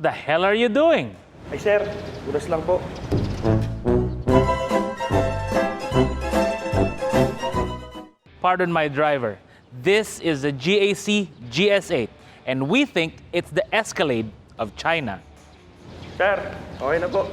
the hell are you doing? Ay sir, uras lang po. Pardon my driver. This is the GAC GS8, and we think it's the Escalade of China. Sir, okay na po.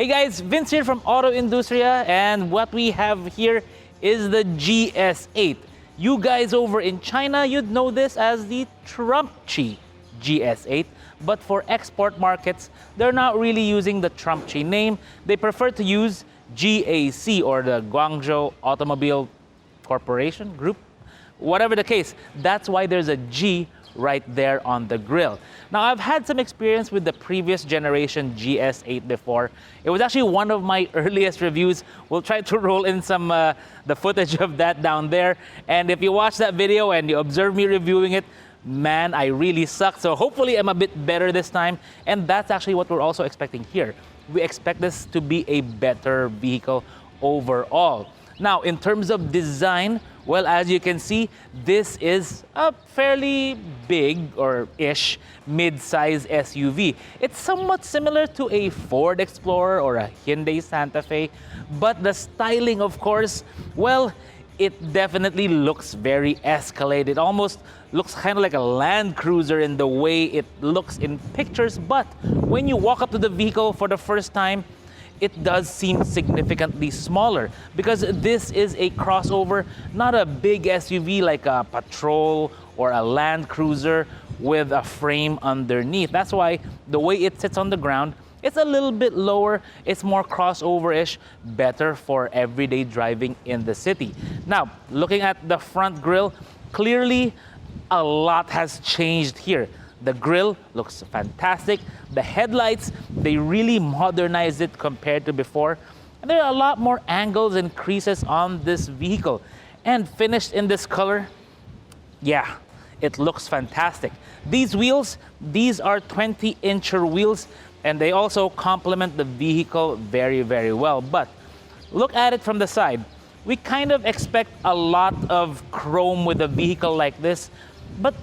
Hey guys, Vince here from AutoIndustriya, and what we have here is the GS8. You guys over in China, you'd know this as the Trumpchi GS8, but for export markets, they're not really using the Trumpchi name. They prefer to use GAC, or the Guangzhou Automobile Corporation Group. Whatever the case, that's why there's a G right there on the grille. Now, I've had some experience with the previous generation GS8 before. It was actually one of my earliest reviews. We'll try to roll in some the footage of that down there. And if you watch that video and you observe me reviewing it, man, I really sucked. So hopefully I'm a bit better this time. And that's actually what we're also expecting here. We expect this to be a better vehicle overall. Now, in terms of design, well, as you can see, this is a fairly big or ish mid-size SUV. It's somewhat similar to a Ford Explorer or a Hyundai Santa Fe, but the styling, of course, well, it definitely looks very Escalade. It almost looks kind of like a Land Cruiser in the way it looks in pictures, but when you walk up to the vehicle for the first time, it does seem significantly smaller because this is a crossover, not a big SUV like a Patrol or a Land Cruiser with a frame underneath. That's why the way it sits on the ground, it's a little bit lower. It's more crossover-ish, better for everyday driving in the city. Now, looking at the front grille, clearly a lot has changed here. The grille looks fantastic. The headlights, they really modernized it compared to before. And there are a lot more angles and creases on this vehicle. And finished in this color, yeah, it looks fantastic. These wheels, these are 20-incher wheels, and they also complement the vehicle very, very well. But look at it from the side. We kind of expect a lot of chrome with a vehicle like this, but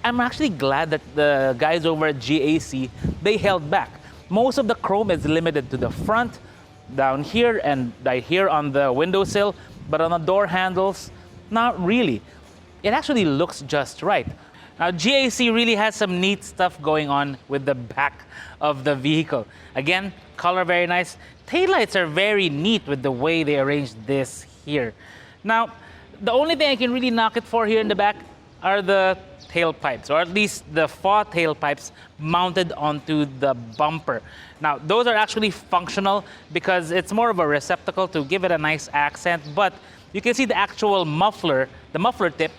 I'm actually glad that the guys over at GAC, they held back. Most of the chrome is limited to the front, down here, and right here on the windowsill, but on the door handles, not really. It actually looks just right. Now, GAC really has some neat stuff going on with the back of the vehicle. Again, color very nice. Taillights are very neat with the way they arranged this here. Now, the only thing I can really knock it for here in the back are the tailpipes, or at least the faux tailpipes mounted onto the bumper. Now, those are actually functional because it's more of a receptacle to give it a nice accent, but you can see the actual muffler, the muffler tip,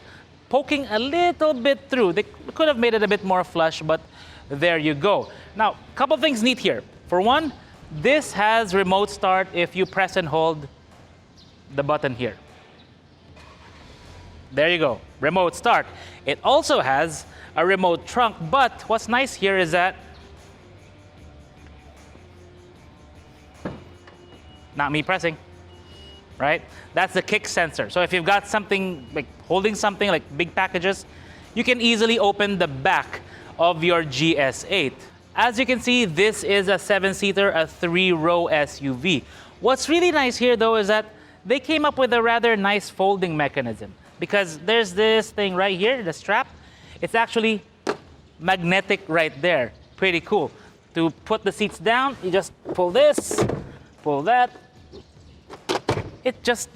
poking a little bit through. They could have made it a bit more flush, but there you go. Now, a couple things neat here. For one, this has remote start if you press and hold the button here. There you go, remote start. It also has a remote trunk, but what's nice here is that, not me pressing, right? That's the kick sensor. So if you've got something, like holding something like big packages, you can easily open the back of your GS8. As you can see, this is a 7-seater, a 3-row SUV. What's really nice here though is that they came up with a rather nice folding mechanism, because there's this thing right here, the strap. It's actually magnetic right there. Pretty cool. To put the seats down, you just pull this, pull that. It just,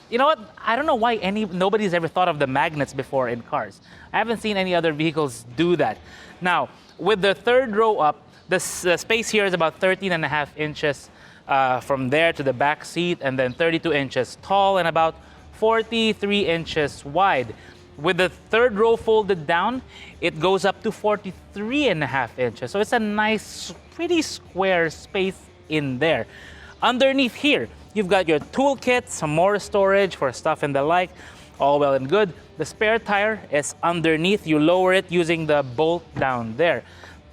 you know what? I don't know why nobody's ever thought of the magnets before in cars. I haven't seen any other vehicles do that. Now, with the third row up, the space here is about 13.5 inches from there to the back seat, and then 32 inches tall and about 43 inches wide. With the third row folded down, it goes up to 43.5 inches. So it's a nice, pretty square space in there. Underneath here, you've got your toolkit, some more storage for stuff and the like, all well and good. The spare tire is underneath. You lower it using the bolt down there.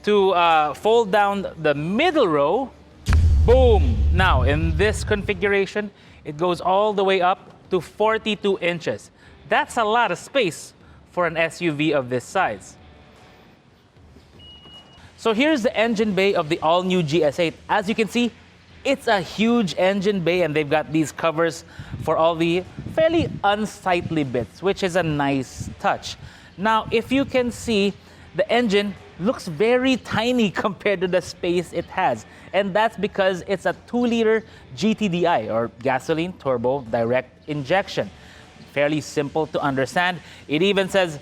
To fold down the middle row, boom! Now, in this configuration, it goes all the way up to 42 inches. That's a lot of space for an SUV of this size. So here's the engine bay of the all-new GS8. As you can see, it's a huge engine bay, and they've got these covers for all the fairly unsightly bits, which is a nice touch. Now, if you can see, the engine looks very tiny compared to the space it has. And that's because it's a 2-liter GTDI, or gasoline turbo direct injection. Fairly simple to understand. It even says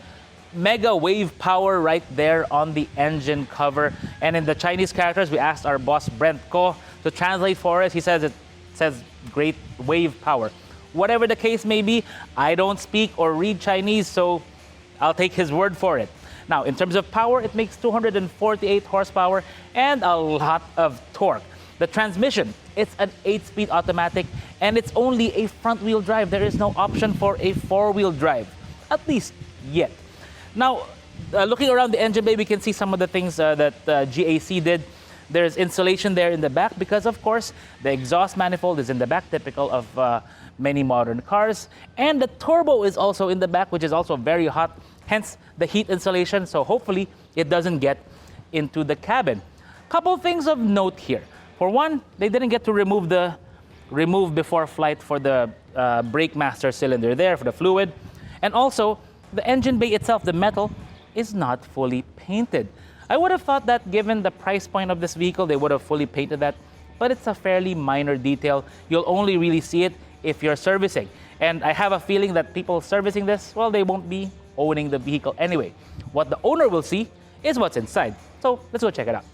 mega wave power right there on the engine cover. And in the Chinese characters, we asked our boss Brent Ko to translate for us. He says it says great wave power. Whatever the case may be, I don't speak or read Chinese, so I'll take his word for it. Now, in terms of power, it makes 248 horsepower and a lot of torque. The transmission, it's an 8-speed automatic, and it's only a front-wheel drive. There is no option for a 4-wheel drive, at least yet. Now, looking around the engine bay, we can see some of the things that GAC did. There's insulation there in the back because, of course, the exhaust manifold is in the back, typical of many modern cars. And the turbo is also in the back, which is also very hot, hence the heat insulation. So hopefully it doesn't get into the cabin. Couple things of note here. For one, they didn't get to remove the remove before flight for the brake master cylinder there for the fluid. And also, the engine bay itself, the metal, is not fully painted. I would have thought that given the price point of this vehicle, they would have fully painted that, but it's a fairly minor detail. You'll only really see it if you're servicing. And I have a feeling that people servicing this, well, they won't be owning the vehicle anyway. What the owner will see is what's inside. So let's go check it out.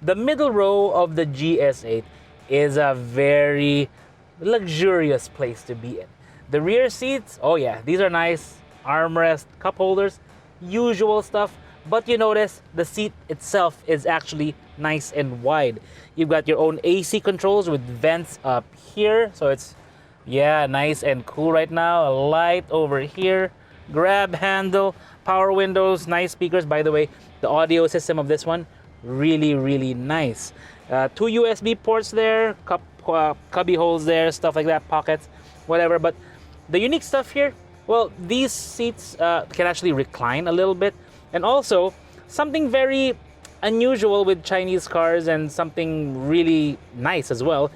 The middle row of the GS8 is a very luxurious place to be in. The rear seats, oh yeah, these are nice. Armrest, cup holders, usual stuff. But you notice the seat itself is actually nice and wide. You've got your own AC controls with vents up here. So it's, yeah, nice and cool right now. A light over here, grab handle, power windows, nice speakers. By the way, the audio system of this one, really nice. 2 USB ports there, cubby holes there, stuff like that, pockets, whatever. But the unique stuff here, well, these seats can actually recline a little bit. And also, something very unusual with Chinese cars and something really nice as well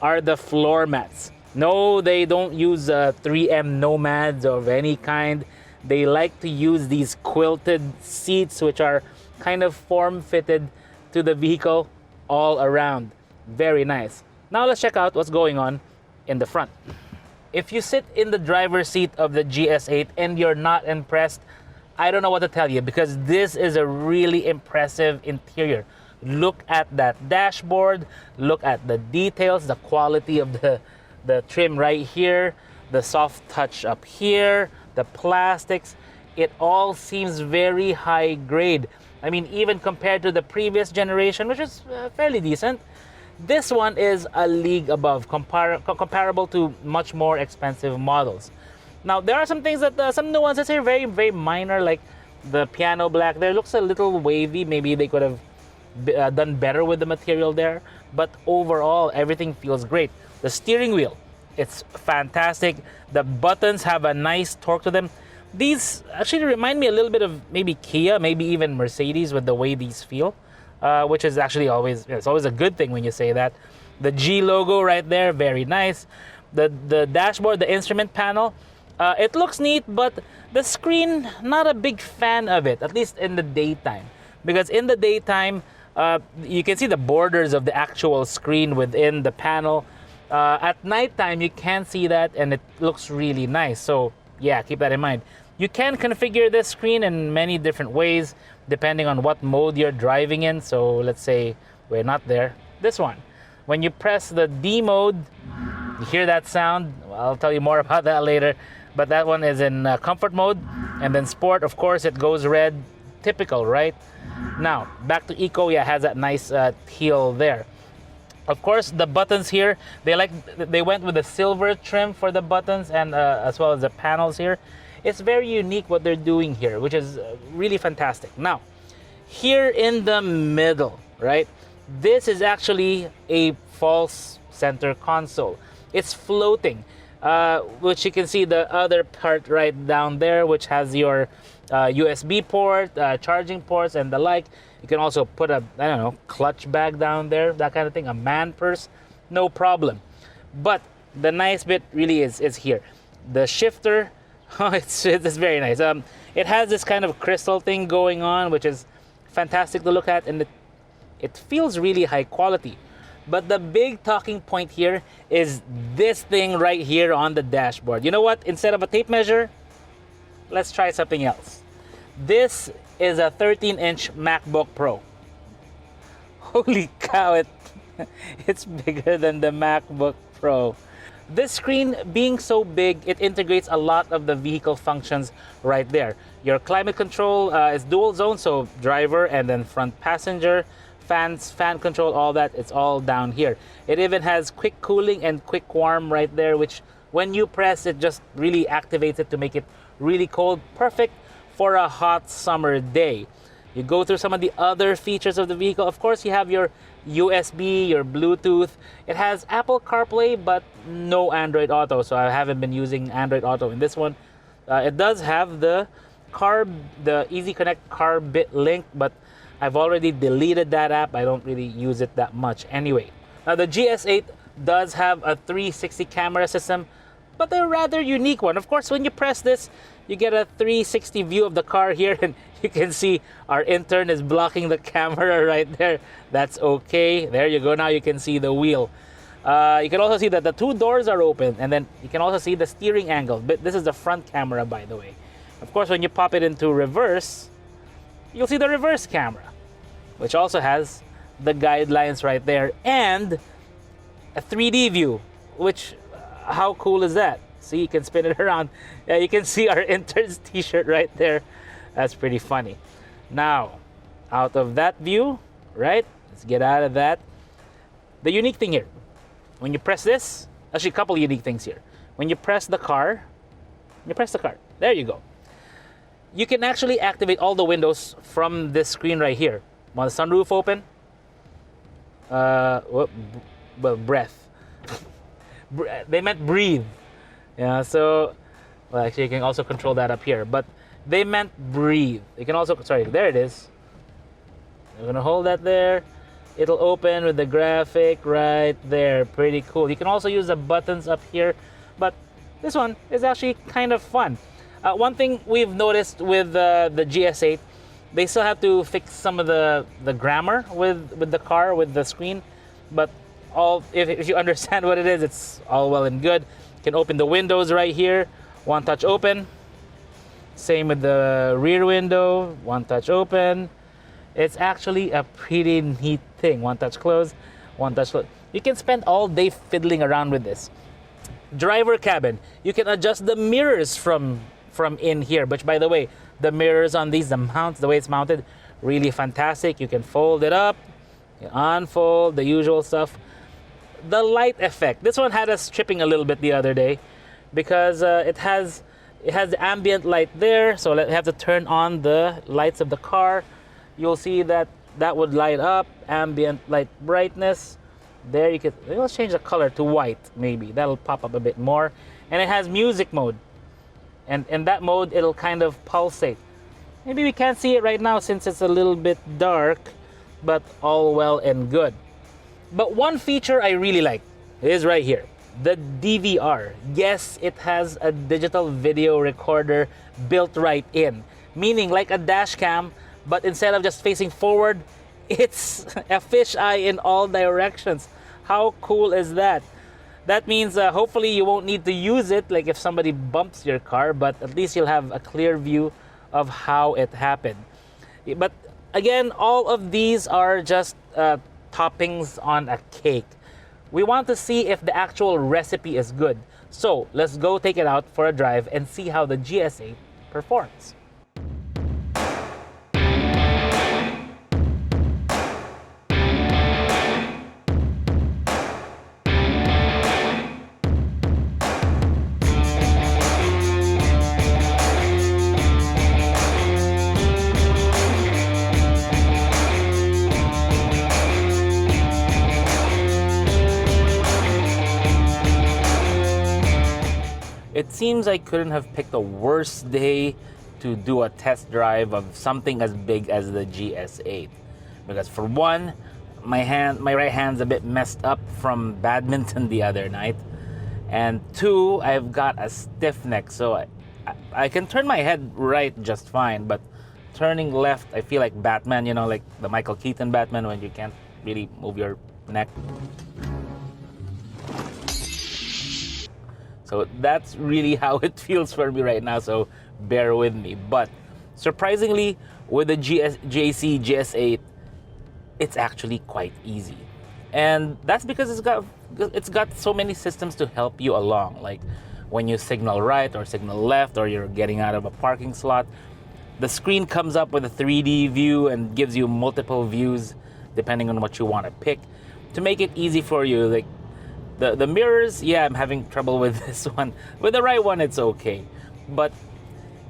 are the floor mats. No, they don't use 3M Nomads of any kind. They like to use these quilted seats, which are kind of form-fitted to the vehicle all around. Very nice. Now let's check out what's going on in the front. If you sit in the driver's seat of the GS8 and you're not impressed, I don't know what to tell you, because this is a really impressive interior. Look at that dashboard, look at the details, the quality of the trim right here, the soft touch up here, the plastics. It all seems very high grade. I mean, even compared to the previous generation, which is fairly decent, this one is a league above, comparable to much more expensive models. Now, there are some things that, some nuances here, very minor, like the piano black there. Looks a little wavy. Maybe they could have done better with the material there. But overall, everything feels great. The steering wheel, it's fantastic. The buttons have a nice torque to them. These actually remind me a little bit of maybe Kia, maybe even Mercedes with the way these feel, which is actually always, it's always a good thing when you say that. The G logo right there, very nice. The dashboard, the instrument panel, it looks neat, but the screen, not a big fan of it, at least in the daytime. Because in the daytime, you can see the borders of the actual screen within the panel. At nighttime, you can't see that, and it looks really nice. So yeah, keep that in mind. You can configure this screen in many different ways, depending on what mode you're driving in. So let's say we're not there. This one. When you press the D mode, you hear that sound. I'll tell you more about that later. But that one is in comfort mode. And then sport, of course, it goes red. Typical, right? Now, back to eco. Yeah, it has that nice teal there. Of course, the buttons here, they went with the silver trim for the buttons and as well as the panels here. It's very unique what they're doing here, which is really fantastic. Now, here in the middle, right? This is actually a false center console. It's floating, which you can see the other part right down there, which has your USB port, charging ports, and the like. You can also put a, I don't know, clutch bag down there, that kind of thing, a man purse, no problem. But the nice bit really is here. The shifter, it's very nice. It has this kind of crystal thing going on, which is fantastic to look at, and it feels really high quality. But the big talking point here is this thing right here on the dashboard. You know what? Instead of a tape measure, let's try something else. This is a 13-inch MacBook Pro. Holy cow, it's bigger than the MacBook Pro. This screen being so big, it integrates a lot of the vehicle functions right there. Your climate control is dual zone, so driver and then front passenger. Fans, fan control, all that, it's all down here. It even has quick cooling and quick warm right there, which when you press, it just really activates it to make it really cold. Perfect for a hot summer day. You go through some of the other features of the vehicle. Of course, you have your USB, your Bluetooth. It has Apple CarPlay, but no Android Auto, so I haven't been using Android Auto in this one. It does have the Easy Connect car bit link, but I've already deleted that app. I don't really use it that much anyway. Now, the GS8 does have a 360 camera system, but a rather unique one. Of course, when you press this, you get a 360 view of the car here, and you can see our intern is blocking the camera right there. That's okay. There you go. Now you can see the wheel. You can also see that the two doors are open, and then you can also see the steering angle. But this is the front camera, by the way. Of course, when you pop it into reverse, you'll see the reverse camera, which also has the guidelines right there, and a 3D view, which, how cool is that? See, you can spin it around. You can see our intern's t-shirt right there. That's pretty funny. Now, out of that view, right? Let's get out of that. The unique thing here, when you press this, actually a couple unique things here. When you press the car, there you go. You can actually activate all the windows from this screen right here. Want the sunroof open? Well, breath. They meant breathe. Yeah, so, well, actually you can also control that up here, but they meant breathe. You can also, sorry, there it is. I'm gonna hold that there. It'll open with the graphic right there. Pretty cool. You can also use the buttons up here, but this one is actually kind of fun. One thing we've noticed with the GS8, they still have to fix some of the grammar with the car, with the screen, but if you understand what it is, it's all well and good. You can open the windows right here, one touch open. Same with the rear window, one touch open. It's actually a pretty neat thing. One touch close, one touch close. You can spend all day fiddling around with this. Driver cabin, you can adjust the mirrors from in here, which, by the way, the mirrors on these, the mounts, the way it's mounted, really fantastic. You can fold it up, you unfold, the usual stuff. The light effect, this one had us tripping a little bit the other day because it has the ambient light there, so we have to turn on the lights of the car. You'll see that would light up, ambient light brightness. There you could, let's change the color to white maybe, that'll pop up a bit more. And it has music mode, and in that mode it'll kind of pulsate. Maybe we can't see it right now since it's a little bit dark, but all well and good. But one feature I really like is right here, the DVR. Yes, it has a digital video recorder built right in, meaning like a dash cam, but instead of just facing forward, it's a fisheye in all directions. How cool is that? That means hopefully you won't need to use it like if somebody bumps your car, but at least you'll have a clear view of how it happened. But again, all of these are just toppings on a cake. We want to see if the actual recipe is good. So let's go take it out for a drive and see how the GS8 performs. It seems I couldn't have picked a worse day to do a test drive of something as big as the GS8. Because for one, my right hand's a bit messed up from badminton the other night. And two, I've got a stiff neck, so I can turn my head right just fine, but turning left, I feel like Batman, you know, like the Michael Keaton Batman when you can't really move your neck. So that's really how it feels for me right now, so bear with me. But surprisingly, with the GAC GS8, it's actually quite easy. And that's because it's got so many systems to help you along, like when you signal right or signal left or you're getting out of a parking slot. The screen comes up with a 3D view and gives you multiple views depending on what you want to pick to make it easy for you. Like the mirrors, yeah, I'm having trouble with this one. With the right one, it's okay. But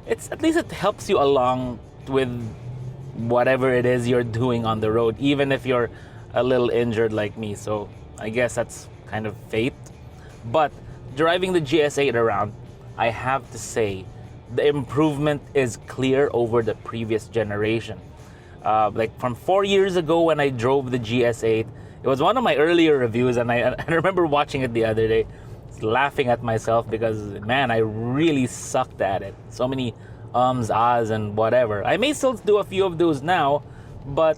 at least it helps you along with whatever it is you're doing on the road, even if you're a little injured like me. So I guess that's kind of fate. But driving the GS8 around, I have to say the improvement is clear over the previous generation. Like from 4 years ago when I drove the GS8, it was one of my earlier reviews, and I remember watching it the other day, laughing at myself because, man, I really sucked at it. So many ahs, and whatever. I may still do a few of those now, but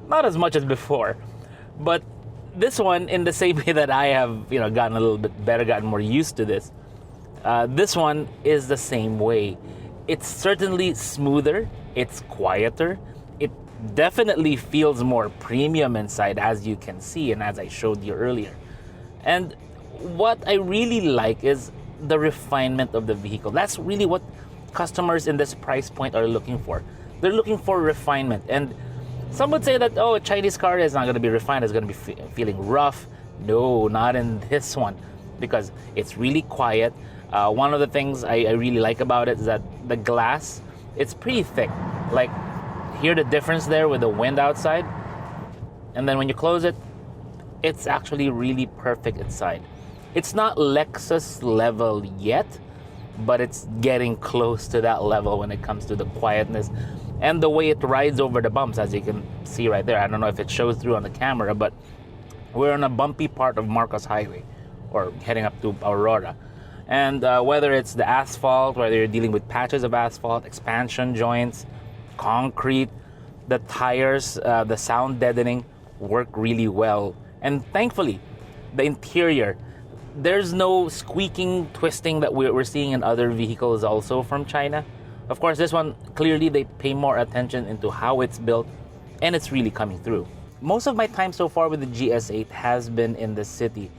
not as much as before. But this one, in the same way that I have, gotten a little bit better, gotten more used to this, this one is the same way. It's certainly smoother, it's quieter, it definitely feels more premium inside, as you can see and as I showed you earlier. And what I really like is the refinement of the vehicle. That's really what customers in this price point are looking for. They're looking for refinement. And some would say that, oh, a Chinese car is not going to be refined, it's going to be feeling rough. No, not in this one, because it's really quiet. One of the things I really like about it is that the glass, it's pretty thick. Like, hear the difference there with the wind outside? And then when you close it, it's actually really perfect inside. It's not Lexus level yet, but it's getting close to that level when it comes to the quietness and the way it rides over the bumps, as you can see right there. I don't know if it shows through on the camera, but we're on a bumpy part of Marcos Highway, or heading up to Aurora. And whether it's the asphalt, whether you're dealing with patches of asphalt, expansion joints, concrete, the tires, the sound deadening work really well. And thankfully, the interior, there's no squeaking, twisting that we're seeing in other vehicles also from China. Of course, this one, clearly they pay more attention into how it's built, and it's really coming through. Most of my time so far with the GS8 has been in the city,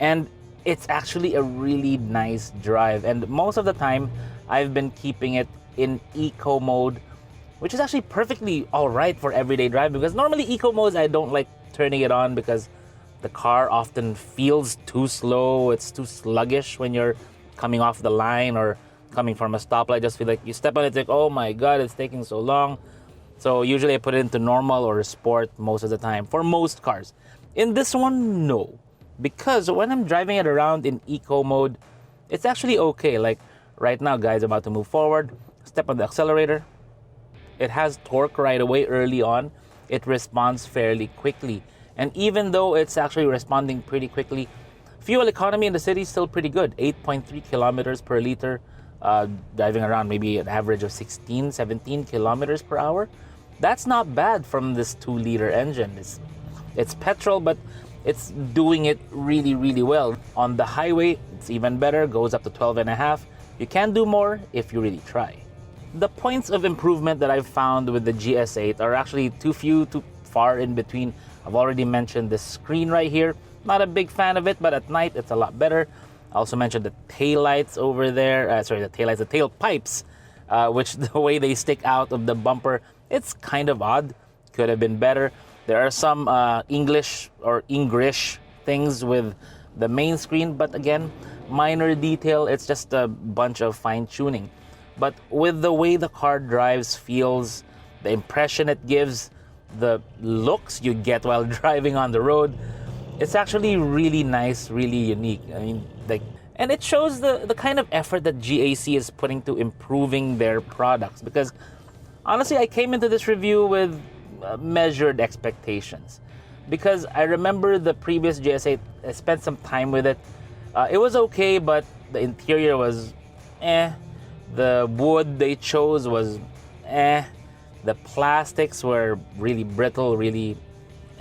and it's actually a really nice drive. And most of the time, I've been keeping it in eco mode, which is actually perfectly all right for everyday drive, because normally eco modes, I don't like turning it on because the car often feels too slow. It's too sluggish when you're coming off the line or coming from a stoplight. I just feel like you step on it, it's like, oh my God, it's taking so long. So usually I put it into normal or sport most of the time for most cars. In this one, no. Because when I'm driving it around in eco mode, it's actually okay. Like right now, guys, about to move forward, step on the accelerator. It has torque right away early on. It responds fairly quickly. And even though it's actually responding pretty quickly, fuel economy in the city is still pretty good. 8.3 kilometers per liter, driving around maybe an average of 16, 17 kilometers per hour. That's not bad from this 2-liter engine. It's petrol, but it's doing it really, really well. On the highway, it's even better, goes up to 12.5. You can do more if you really try. The points of improvement that I've found with the GS8 are actually too few, too far in between. I've already mentioned the screen right here. Not a big fan of it, but at night it's a lot better. I also mentioned the taillights over there. The tailpipes, which the way they stick out of the bumper, it's kind of odd. Could have been better. There are some English or English things with the main screen, but again, minor detail. It's just a bunch of fine-tuning. But with the way the car drives, feels, the impression it gives, the looks you get while driving on the road, it's actually really nice, really unique. I mean, And it shows the kind of effort that GAC is putting to improving their products. Because honestly, I came into this review with measured expectations. Because I remember the previous GS8, I spent some time with it. It was okay, but the interior was eh. The wood they chose was eh. The plastics were really brittle, really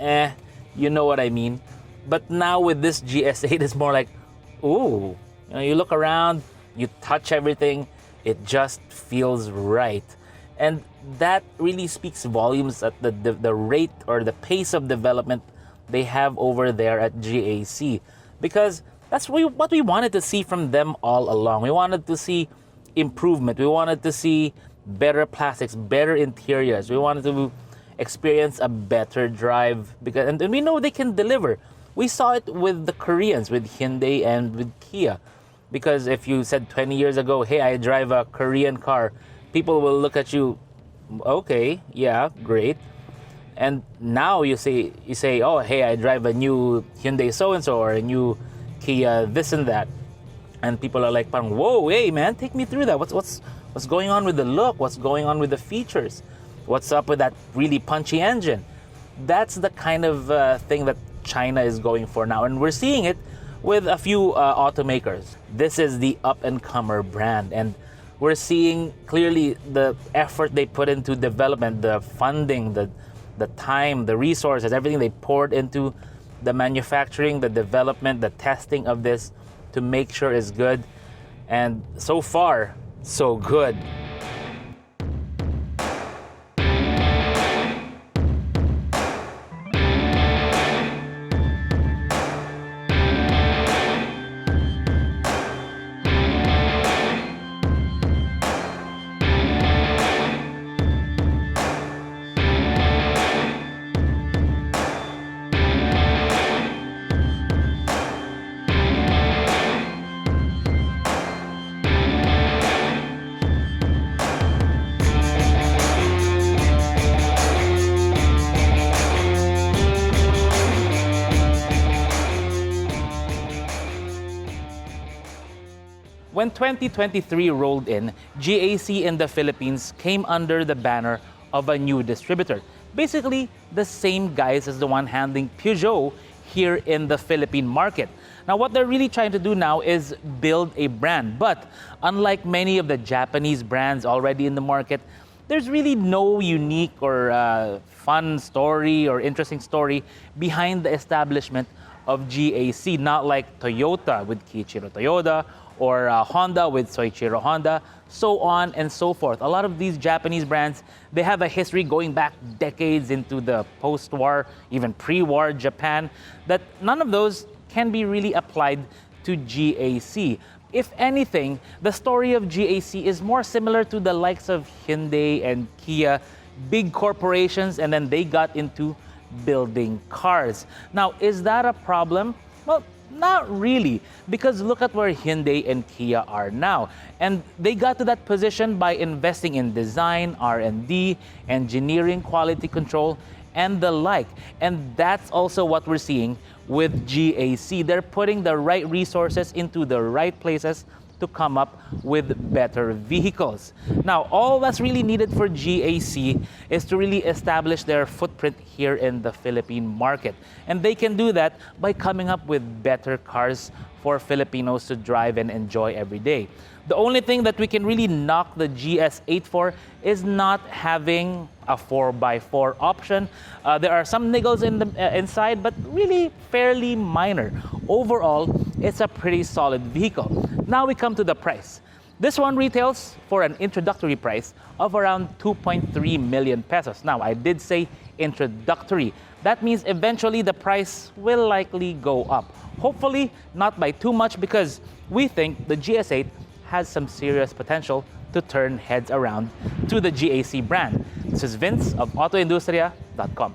eh. You know what I mean. But now with this GS8, it's more like, ooh. You know, you look around, you touch everything, it just feels right. And that really speaks volumes at the rate or the pace of development they have over there at GAC. Because that's what we wanted to see from them all along. We wanted to see improvement. We wanted to see better plastics, better interiors. We wanted to experience a better drive. And we know they can deliver. We saw it with the Koreans, with Hyundai and with Kia. Because if you said 20 years ago, hey, I drive a Korean car, people will look at you, okay, yeah, great. And now you say, oh, hey, I drive a new Hyundai so-and-so or a new Kia this and that. And people are like, whoa, hey, man, take me through that. What's going on with the look? What's going on with the features? What's up with that really punchy engine? That's the kind of thing that China is going for now. And we're seeing it with a few automakers. This is the up-and-comer brand, and we're seeing clearly the effort they put into development, the funding, the time, the resources, everything they poured into the manufacturing, the development, the testing of this to make sure it's good. And so far, so good. When 2023 rolled in, GAC in the Philippines came under the banner of a new distributor. Basically, the same guys as the one handling Peugeot here in the Philippine market. Now, what they're really trying to do now is build a brand. But unlike many of the Japanese brands already in the market, there's really no unique or fun story or interesting story behind the establishment of GAC. Not like Toyota with Kiichiro Toyota, or Honda with Soichiro Honda, so on and so forth. A lot of these Japanese brands, they have a history going back decades into the post-war, even pre-war Japan, that none of those can be really applied to GAC. If anything, the story of GAC is more similar to the likes of Hyundai and Kia, big corporations, and then they got into building cars. Now, is that a problem? Well, not really, because look at where Hyundai and Kia are now. And they got to that position by investing in design, R&D, engineering, quality control, and the like. And that's also what we're seeing with GAC. They're putting the right resources into the right places to come up with better vehicles. Now, all that's really needed for GAC is to really establish their footprint here in the Philippine market. And they can do that by coming up with better cars for Filipinos to drive and enjoy every day. The only thing that we can really knock the GS8 for is not having a 4x4 option. There are some niggles in the inside, but really fairly minor. Overall, it's a pretty solid vehicle. Now we come to the price. This one retails for an introductory price of around 2.3 million pesos. Now, I did say introductory. That means eventually the price will likely go up. Hopefully not by too much, because we think the GS8 has some serious potential to turn heads around to the GAC brand. This is Vince of AutoIndustriya.com.